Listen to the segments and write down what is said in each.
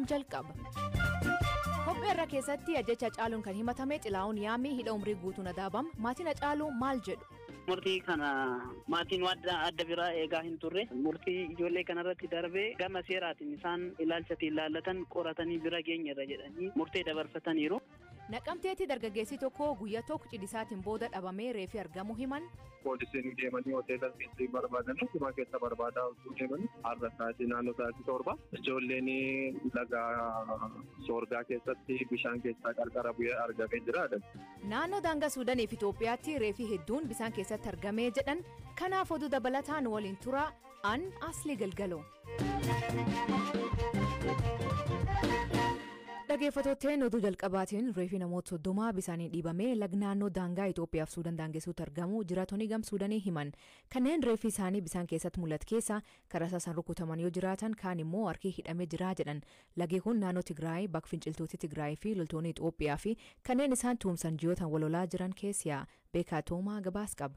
am jalqaba. Kophee irra keessatti ajecha hacaaluun kan himatame xilahun yamii hidha umrii guutuu nadaabam maatiin hacaaluu maal jedhu. Murtii kana maatiin adda biraa eegaa hin turre murtii ijoollee kanarratti darbee gama seeraatiin isaan ilaalchatiin ilaallatan qoratanii bira geenyerra jedhanii murtee dabarfataniiru. Naqamteetti dargaggeessi tokko guyyaa tokko cidhisaatiin booda dhabamee reeffi argamu himan. Poolisiin deemanii hoteela keessatti barbaadan dhuma keessa barbaadaa osoo deemanii har'a sa'aatii naannoo sa'aatii 7 ijoolleen laga soorgaa keessatti bishaan keessaa qarqara bu'ee argamee jira. Naannoo daangaa Suudaanii fi Itoophiyaatti reeffi hedduun bishaan keessatti argamee jedhan kanaaf oduu dabalataan waliin tura an Aslii Galgaloo. Dhaggeeffattoonni oduu jalqabaatiin reeffi namoota 30 bisaaniin dhiibamee laga naannoo daangaa Itoophiyaa fi Suudaan daangessuutti argamu jiraatonni gam Suudaanii himan kanneen reeffi isaanii bishaan keessatti mul'atu keessa karaa isaan rukutaman yoo jiraatan kaan immoo harki hidhamee jira jedhan lagi kun naannoo Tigraay bakka finciltoota Tigraay fi loltoonni Itoophiyaa fi kanneen isaan tuumsan ji'ootaan walolaa jiran keessaa beekaa Toomaa gabaas qaba.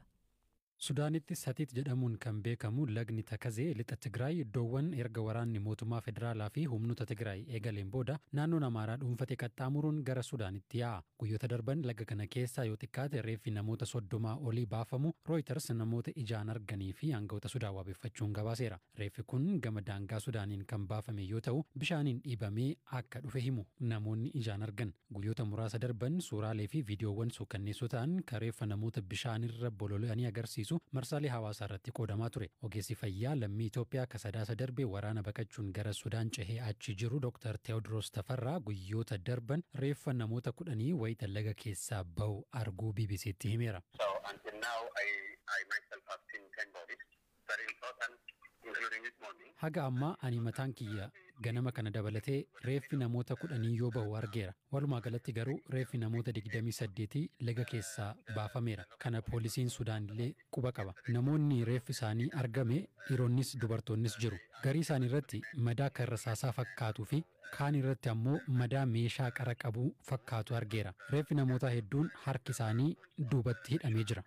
Sudaanitti Satiit jedhamuun kan beekamu lagni Takazee lixa Tigraay iddoowwan erga waraanni mootummaa federaalaa fi humnoota Tigraay eegaleen booda naannoon Amaaraa dhuunfatee qaxxaamuruun gara Sudaanitti yaa'a. Guyyoota darban laga kana keessaa yoo xiqqaate reeffi namoota 30 olii baafamu Reuters namoota ijaan arganii fi aangawoota Sudaan waabeffachuun gabaaseera. Reeffi kun gama daangaa Sudaaniin kan baafame yoo ta'u bishaaniin dhiibamee akka dhufe himu namoonni ijaan argan. Guyyoota muraasa darban suuraalee fi viidiyoowwan suukanneessoo ta'an reeffa namoota bishaanirra bololi'anii agarsiisu marsaalee hawaasaa irratti qoodamaa ture. Ogeessi fayyaa lammii Itoophiyaa kasadaasa darbee waraana baqachuun gara Sudaan cehee achi jiru Dr. Teewodiroos Tafarraa guyyoota darban reeffa namoota 10 wayita laga keessaa bahu arguu BBC'tti himeera. Haga ammaa ani mataan kiyya ganama kana dabalatee reeffi namoota 10 yoo bahu argeera. Walumaa galatti garuu reeffi namoota 28 laga keessaa baafameera. Kana poolisiin Sudaan illee quba qaba. Namoonni reeffi isaanii argame dhiironnis dubartoonnis jiru. Garii isaanii irratti madaa kan rasaasaa fakkaatuu fi kaan irratti ammoo madaa meeshaa qara qabu fakkaatu argeera. Reeffi namoota hedduun harki isaanii duubatti hidhamee jira.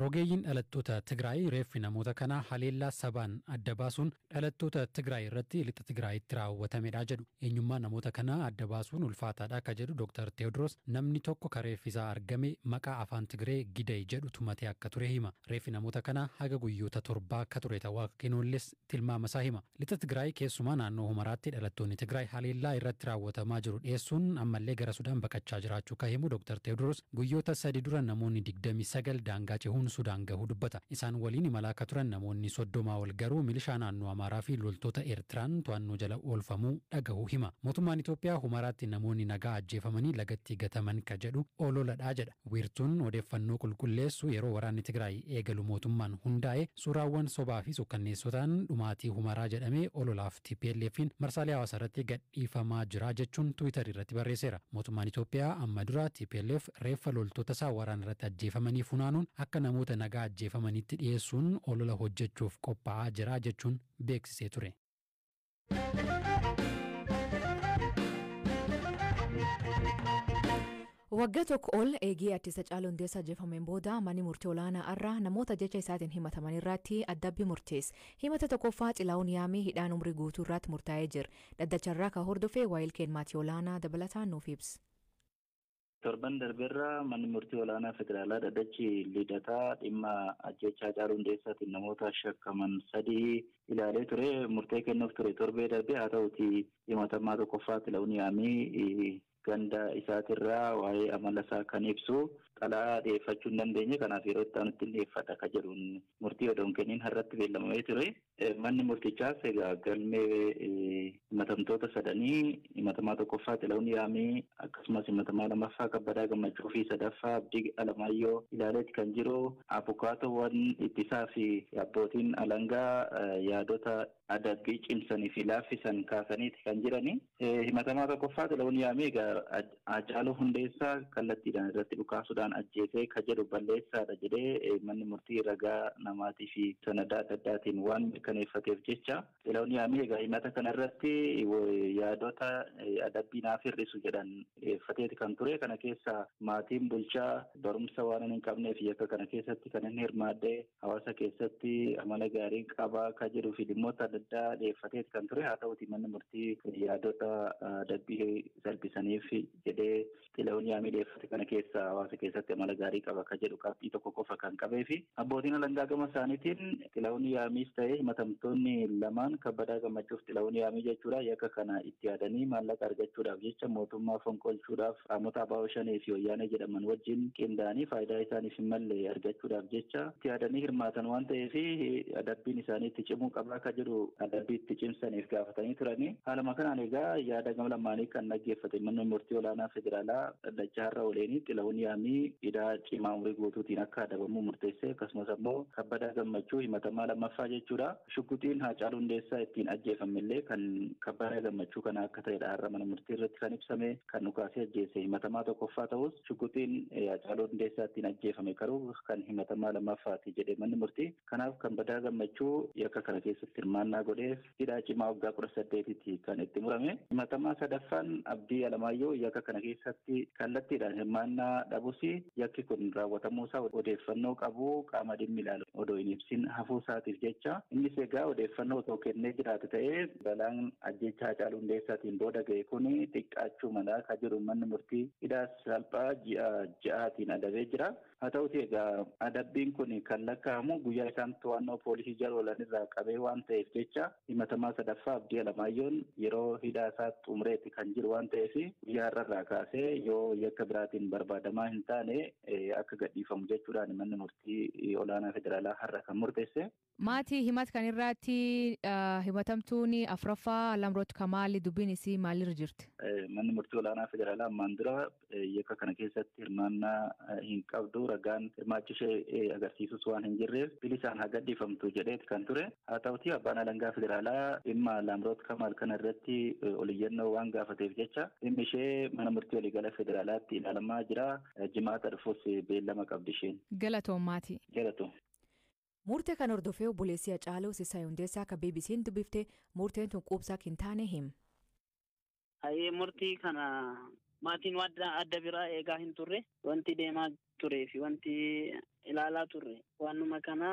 Rogeeyyiin dhalattoota Tigraay reeffi namoota kanaa haleellaa sabaan adda baasuun dhalattoota Tigraay irratti lixa Tigraayitti raawwatamedha jedhu. Eenyummaa namoota kanaa adda baasuun ulfaataadha akka jedhu Dr. Teewodiroos namni tokko kan reeffi isaa argame maqaa afaan Tigree Gidey jedhu tumatee akka ture hima. Reeffi namoota kanaa haga guyyoota 7 akka ture ta'uu kennoolles tilmaama isaa hima. Lixa Tigraay keessumaa naannoo Humaraatti dhalattoonni Tigraay haleellaa irratti raawwatamaa jiru dhiyeessuun ammallee gara Sudaan baqachaa jiraachuu kan himu Dr. Teewodiroos guyyoota 3 dura namoonni 29 daangaa cehuun Sudaan gahuu dubbata. Isaan waliin imalaa akka turan namoonni 30 ol garuu milishaa naannoo Amaaraa fi loltoota Eertiraan to'annoo jala oolfamuu dhagahuu hima. Mootummaan Itoophiyaa Humaraatti namoonni nagaa ajjeefamanii lagatti gataman ka jedhu ololadhaa jedha. Wiirtuun odeeffannoo qulqulleessu yeroo waraanni Tigraay eegalu mootummaan hundaa'e suuraawwan sobaa fi sukkanneessotaan dhumaatii Humaraa jedhamee ololaaf TPLF'n marsaalee hawaasaa irratti gadhiifamaa jira jechuun Twitter irratti barreesseera. Mootummaan Itoophiyaa amma dura TPLF reeffa loltoota isaa waraana irratti ajjeefamanii funaanuun akka namoota nagaa ajjeefamanitti dhiyeessuun olola hojjechuuf qophaa'aa jira jechuun beeksisee ture. Waggaa tokko ol eegee artist Hacaaluu Hundeessaa ajjeefameen booda manni murtii olaanaa irraa namoota jecha isaatiin himataman irratti adabbii murteesse. Himata tokkoffaa xilahun yamii hidhaan umrii guutuu irratti murtaa'ee jira. Dhaddacharraa kan hordofee waayilkeen maatii olaanaa dabalataan nuuf ibsa. Torban darbeerraa manni murtii olaanaa federaalaa dhaddachi lidataa dhimma ajjeechaa Hacaaluu Hundeessaatiin namoota shakkaman 3 ilaalee ture murtee kennuuf ture torbee darbee haa ta'uti himatamaa tokkoffaa xilahun yamii ganda isaatirraa waa'ee amala isaa kan ibsu xalaa dhiyeeffachuu hin dandeenye kanaaf yeroo itti aanutti dhiyeeffadha ka jedhuun murtii odoon kenniin har'atti beellamamee ture. Manni murtichaas egaa galmee himatamtoota 3 himatamaa tokkoffaa xilahun yamii akkasumas himatamaa lamaffaa kabbadaa gammachuu fi sadaffaa abdii alamaayyoo ilaaleetti kan jiru abukaatoowwan ittisaa fi abbootiin alangaa yaadota adabbii cimsanii fi laaffisan kaasaniiti kan jirani. Himatamaa tokkoffaa xilahun yamii egaa Hacaaluu Hundeessaa kallattiidhaan irratti dhukaasuudhaan ajjeesee ka jedhu balleessaadha jedhee manni murtii ragaa namaatii fi sanadaa adda addaatiin waan mirkaneeffateef jecha xilahun yamii egaa himata kanarratti yaadota adabbii naaf hir'isu jedhan dhiyeeffateeti kan ture. Kana keessa maatiin bulchaa barumsa waan hin qabneef yakka kana keessatti kan inni hirmaadde hawaasa keessatti amala gaarii qabaa ka jedhu jedhuu fi dhimmoota adda addaa dhiyeeffateeti kan ture. Haa ta'uti manni murtii yaadota dabbii salphisaniif jedhee xilahun yaamii dhiyeeffate kana keessa hawaasa keessatti amala gaarii qaba akka jedhu qabxii tokko qofa kan qabee fi abbootiin alangaa gama isaaniitiin xilahun yaamiis ta'ee himatamtoonni lamaan kabbadaa gammachuuf xilahun yaamii jechuudha. Yakka kana itti yaadanii maallaqa argachuudhaaf jecha mootummaa fonqolchuudhaaf qaamota ABO shanii fi wayyaanee jedhaman wajjin qindaa'anii faayidaa isaaniif hin malle argachuudhaaf jecha itti yaadanii hirmaatan waan ta'eef adabbiin isaanii itti cimuu qaba akka jedhu adabbii itti cimsaniif gaafatanii turanii. Haaluma kanaan egaa yaada gama lamaanii kan dhaggeeffate manni murtii olaanaa federaalaa dhaddacha har'a oleenii xilahun yaamii hidhaa cimaa umrii guutuutiin akka adabamu murteesse. Akkasumas ammoo kabbadaa gammachuu himatamaa lammaffaa jechuudha. Shugguxiin Hacaaluu Hundeessaa ittiin ajjeefamillee kan kabbadaa gammachuu kana akka ta'edha har'a mana murtii irratti kan ibsame. Kan dhukaasee ajjeese himatamaa tokkoffaa ta'us shugguxiin Hacaaluu Hundeessaa ittiin ajjeefame garuu kan himatamaa lammaffaati jedhee manni murtii. Kanaaf kabbadaa gammachuu yakka kana keessatti hirmaannaa godheef hidhaa cimaa waggaa 18 kan itti murame. Himatamaa sadaffaan Abdii Alamaayyoo yakka kana keessatti kallattiidhaan hirmaannaa dhabus yakki kun raawwatamuusaa odeeffannoo qabu qaama dhimmi ilaalu odoo hin ibsin hafuu isaatiif jecha innis egaa odeeffannoo otoo kennee jiraate ta'ee balaan ajjeechaa Hacaaluu Hundeessaatiin booda ga'e kun xiqqaachuu malaa kan jedhu manni murtii hidhaa salphaa ji'a ja'aatiin adabee jira. Haa ta'uti egaa adabbiin kun kan lakkaa'amu guyyaa isaan to'annoo poolisii jala oolan irraa qabee waan ta'eef jecha himatamaa sadaffaa Abdii Alamaayyoon yeroo hidhaa isaa xumureetti kan jiru waan ta'eef guyyaa irraa kaasee yoo yakka biraatiin barbaadamaa hin taane akka gadhiifamu jechuudhaan manni murtii olaanaa federaalaa har'a kan murteesse. Maatii himat kan irratti himatamtuun afuraffaa Lamroot Kamaal dubbiin isii maalirra jirti? Manni murtii olaanaa federaalaa ammaan dura yakka kana keessatti hirmaannaa hin qabdu ragaan hirmaachishee agarsiisus waan hin jirreef bilisaan haa gadhiifamtu jedheeti kan ture. Haa ta'uti abbaan alangaa federaalaa dhimma Lamroot Kamaal kana irratti oliyyannoo waan gaafateef jecha dhimmi ishee mana murtii waliigala federaalaatti ilaalamaa jira. Jimaata dhufuus beellama qabdi isheen. Galatoom maatii. Galatoom. Murtee kan hordofee obboleessi Hacaaluu Hundeessaa akka BBC'n dubbifte murteen tun quubsaa hin taane him. Murtii kana maatiin adda biraa eegaa hin turre wanti deemaa turee fi wanti ilaalaa turre waanuma kana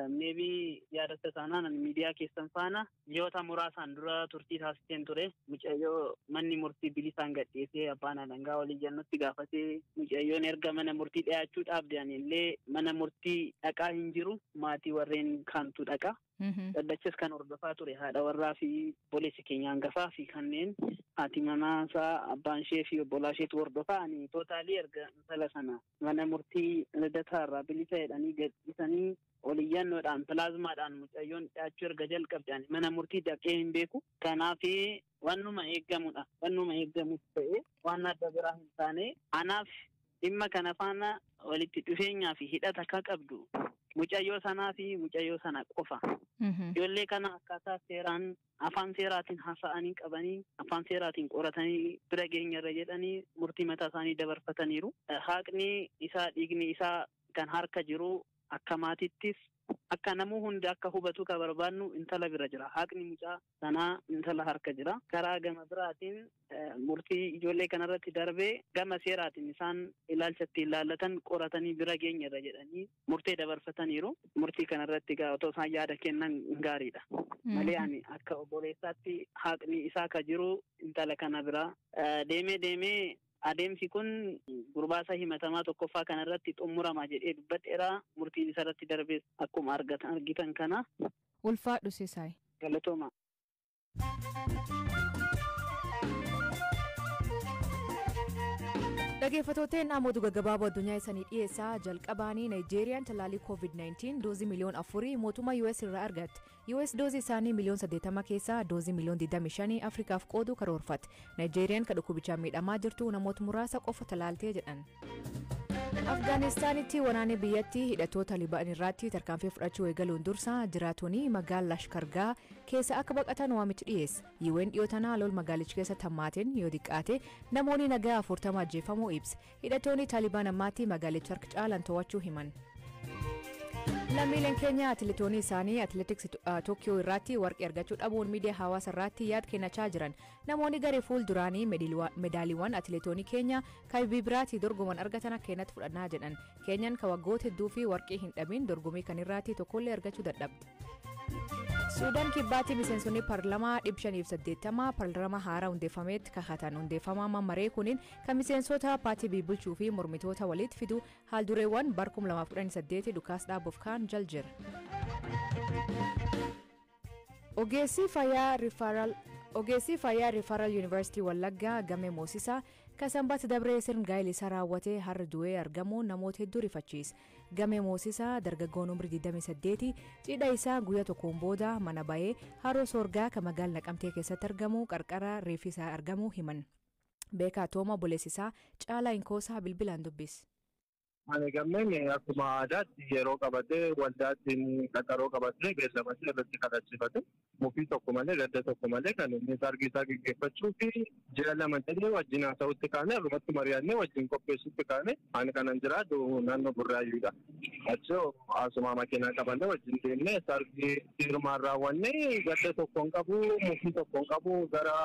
meebii yaadata isaanaan miidiyaa keessan faana ji'oota muraasaan dura turtii taasiseen ture. Mucayyoo manni murtii bilisaan gadhiisee abbaan alangaa waliijannutti gaafatee mucayyoon erga mana murtii dhiyaachuudhaaf deemanillee mana murtii dhaqaa hin jiru maatii warreen kaantu dhaqa. Dhaddachas kan hordofaa ture haadha warraa fi obboleessi keenya hangafaa fi kanneen haati manaasaa abbaan ishee fi obbolaa isheetu hordofaa ani tootaalii erga intala sana mana murtii liddataa irraa bilisa jedhanii gadhiisanii oliyyannoodhaan pilaazmaadhaan mucayyoon dhiyaachuu erga jalqabdaan mana murtii dhaqee hin beeku. Kanaaf wannuma eeggamudha. Wannuma eeggamus ta'ee waan adda biraa hin taane anaaf dhimma kana faana walitti dhufeenyaa fi hidhata akka qabdu mucayyoo sanaa fi mucayyoo sana qofa. Ijoollee kana akkaataa seeraan afaan seeraatiin haasa'anii qabanii afaan seeraatiin qoratanii bira geenyarra jedhanii murtii mataa isaanii dabarfataniiru. Haaqni isaa dhiigni isaa kan harka jiru akka maatittis akka namuu hundi akka hubatu ka barbaannu intala bira jira. Haaqni mucaa sanaa intala harka jira. Karaa gama biraatiin murtii ijoollee kanarratti darbee gama seeraatiin isaan ilaalchatti ilaallatan qoratanii bira geenyarra jedhanii murtee dabarfataniiru. Murtii kanarratti otoo isaan yaada kennan gaariidha. Malee ani akka obboleessaatti haaqni isaa ka jiru intala kana bira deemee adeemsi kun gurbaasa himatamaa tokkoffaa kanarratti xumurama jedhee dubbadheera. Murtiin isarratti darbees akkuma argitan kana. Ulfaadhu Sisaay. Galatooma. Dhaggeeffattoota namoota gaggabaaboo addunyaa isaanii dhiyeessaa jalqabaanii Naayijeeriyaan talaalii COVID-19 doozii miliyoon 4 mootummaa US irraa argatte. US doozii isaanii miliyoon 80 keessaa doozii miliyoon 25 Afrikaaf qooduu karoorfatte. Naayijeeriyaan kan dhukkubichaan miidhamaa jirtu namoota muraasa qofa talaaltee jedhan. Afgaanistaanitti waraanni biyyattii hidhattoota Taliban irratti tarkaanfii fudhachuu eegaluun dursa jiraatonni magaalaa Lashkargaa keessa akka baqatan waamicha dhiyeesse. UN dhiyootanaa lol magaalicha keessatti hammaateen yoo xiqqaate namoonni nagaa 40 ajjeefamuu ibse. Hidhattoonni Taliban ammaatti magaalicha harka caalan to'achuu himan. Lammiileen keenya atileetonni isaanii atileetiksii Tookkiyoo irratti warqii argachuu dhabuun miidiyaa hawaasaa irratti yaada kennachaa jiran. Namoonni garee fuulduraanii meedaaliiwwan atileetonni keenya kaayyoo biraatii dorgoman argatan akka kennatti fudhannaa jedhan. Keenyan kan waggoota hedduu fi warqii hin dhabin dorgomii kan irratti tokkollee argachuu dadhabde. Suudaan kibbaatti miseensonni paarlamaa 580 paarlamaa haaraa hundeeffameetti kakatan hundeeffamaa mammaree kuniin kan miseensota paartii bulchuu fi mormitoota walitti fidu haaldureewwan bar 2018 dhukaas dhaabuuf kaan jaljira. Ogeessi fayyaa Riifaraal Yuunivarsiitii Wallaggaa Gamee Moosisaa kan sanbata dabree sirna gaa'elisa raawwatee har'a du'ee argamu namoota hedduu rifachiisa. Gamee Moosisaa dargaggoon umrii 28 cidha isaa guyyaa tokkoon booda mana ba'ee haroo soorgaa kan magaalaa Naqamtee keessatti argamu qarqara reeffisaa argamu himan. Beekaa Tooma Buleessisaa Caalaa Inkoosaa bilbilaan dubbise. Ani gammeen akkuma aadaatti yeroo qabatee waldaatti qaxaroo qabatee beellamatee irratti kadhachifate mufii tokko malee gadda tokko malee kan inni sargisaa gaggeeffachuu fi ji'a lama jedhee wajjin haasa'utti kaane irratti mari'annee wajjin qopheessutti kaane ani kanan jiraatu naannoo Burraayyuudha. Achoo asuma makiinaa qabanne wajjin deemnee sargii firmaan raawwannee gadda tokko hin qabu mufii tokko hin qabu gara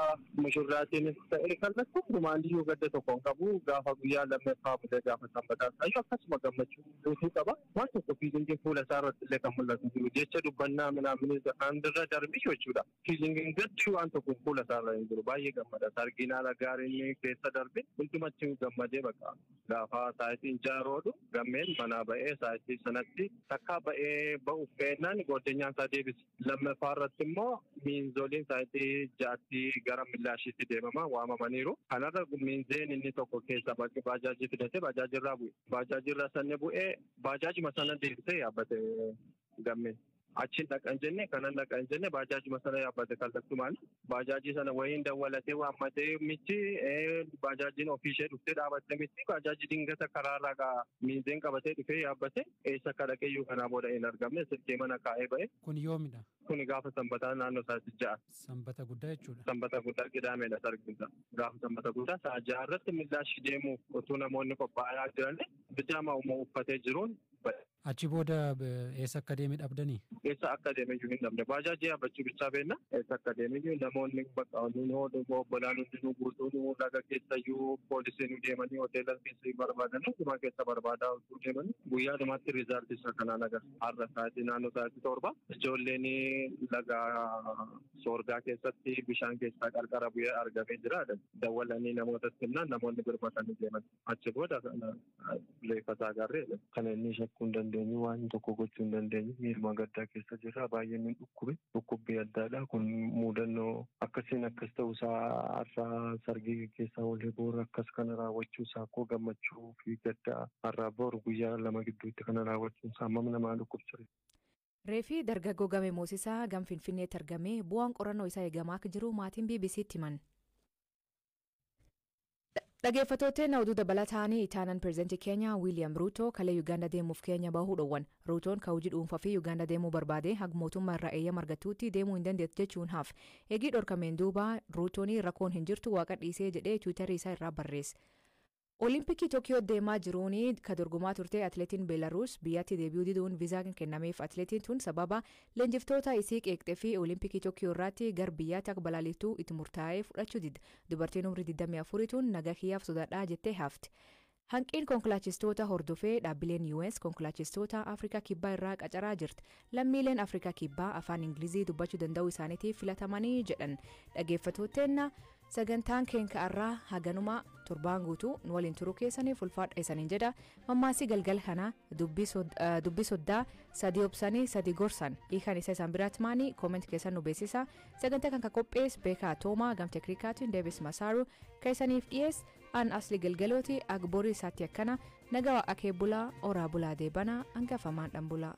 mushurraatiinis ta'ee kallattuu dhumaaniyyuu gadda tokko hin qabu gaafa guyyaa lammaffaa bude gaafa sanbataa akkasuma gammachuu guutuu qaba waan tokko fiizingii fuula isaa irratti illee kan mul'atu jiru jecha dubbannaa minaaminii kan irra darbii jechuudha. Fiizingiin gaddi waan tokko fuula isaa irra hin jiru baay'ee gammada sargiin haala gaariin keessa darbe hundumatti gammadee baqa gaafa saayitiin jaaroodhu gammeen manaa ba'ee saayitii sanatti takkaa ba'ee ba'uuf fe'ennaan goddenyaan isaa deebise lammaffaa irratti immoo miinzoliin saayitii jaatti gara millaashiitti deemama waamamaniiru kanarra miinzeen inni tokko keessa baajaajii fidate baajaajirraa bu'e. Baajajirra sanne bu'ee baajaajima sana deebisee yaabbate gammeen achiin dhaqan jenne kanan dhaqan jenne baajaajima sana yaabbate kallattumaan baajaajii sana wayiin dawwalatee waammatee michi baajaajiin ofiishee dhuftee dhaabatte michi baajaajii dingata karaarraa miinzeen qabatee dhufee yaabbate eessa akka dhaqeeyyuu kanaa booda hin argamne sirkee mana kaa'ee ba'e. Kun yoomidha? Kun gaafa sanbataa naannoo isaatti ja'a. Sanbata guddaa jechuudha? Sanbata guddaa qidaameedha sargiinsa. Gaafa sanbata guddaa sa'a ja'a irratti millaashii deemuuf otoo namoonni qophaa'aa jiran bijaama uffatee jiruun achi booda eessa akka deeme dhabdanii? Eessa akka deeme iyyuu hin dhabne baajaajii yaabbachuu bichaa beenna eessa akka deeme iyyuu namoonni bakka obbolaan hundinuu guutuun laga keessa iyyuu poolisiin deemanii hoteela keessa barbaadan dhuma keessa barbaadaa osoo deemanii guyyaa dhumaatti riizaaltii isaa kanaan agarra har'a sa'aatii naannoo sa'aatii 7 ijoolleen laga soorgaa keessatti bishaan keessaa qarqara bu'ee argamee jira dawwalanii namootatti himnaan namoonni birmatanii deeman achi booda reeffasaa agarree kana inni shakkuu hin dandeenyu waan tokko gochuu hin dandeenyu miirma gaddaa keessa jirra baay'een dhukkubbii addaadha kun muudannoo akkasiin akkas ta'uusaa har'aa sargii keessaa olee boora akkas kana raawwachuusaa koo gammachuu fi gaddaa har'aa boru guyyaa lama gidduutti kana raawwachuusaa hammam namaa dhukkubsire. Reefii dargaggoo Gamee Moosisaa gam Finfinneetti argamee bu'aan qorannoo isaa eegamaa akka jiru maatiin BBC'tti himan. Dhaggeeffattoonni oduu dabalataan itaanan pireezidantii Keenyaa Wiiliyaam Ruutoo kalee Yuugaandaa deemuuf Keenya bahuu dhowwan. Ruutoon kan hojii dhuunfaa fi Yuugaandaa deemuu barbaade haga mootummaa irraa eeyyama argatuutti deemuu hin dandeettu jechuun haaf. Eegii dhorkameen duuba Ruutoon rakkoon hin jirtu waaqa dhiisee jedhee Tiwiitarii isaa irraa barreesse. Olimpikii Tookiyoo deemaa jiruun kan dorgomaa turte atileetiin Beelaruus biyyatti deebi'uu diduun viizaan kennameef atileetiin tun sababa leenjiftoota isii qeeqxee fi Olimpikii Tookiyoo irratti gar biyyaatti akka balaaliftuu itti murtaa'ee fudhachuu dida. Dubartiin umrii 24 tun nagaa kiyyaaf sodaadhaa jettee hafte. Hanqiin konkolaachistoota hordofee dhaabbileen US konkolaachistoota Afrikaa Kibbaa irraa qacaraa jirti. Lammiileen Afrikaa Kibbaa afaan Ingilizii dubbachuu danda'uu isaaniitiif filatamanii jedhan. Dhaggeeffattoonni sagantaan keenya irraa haganuma torbaan guutuu nu waliin turuu keessaniif ulfaadha isaniin jedha. Mammaasii galgal kana dubbii soddaa sadii obsanii sadii gorsan hiikan isa isaan biraatti maanii koomentii keessan nu beeksisa. Sagantaa kan qophees Beekaa Toomaa gam teeknikaatiin Deevis Masaaru keessaniif dhiyees an asli galgalooti agborii isaatti akkana nagaa akee bulaa oraa bulaa deebanaa hangafamaan dhan bulaa.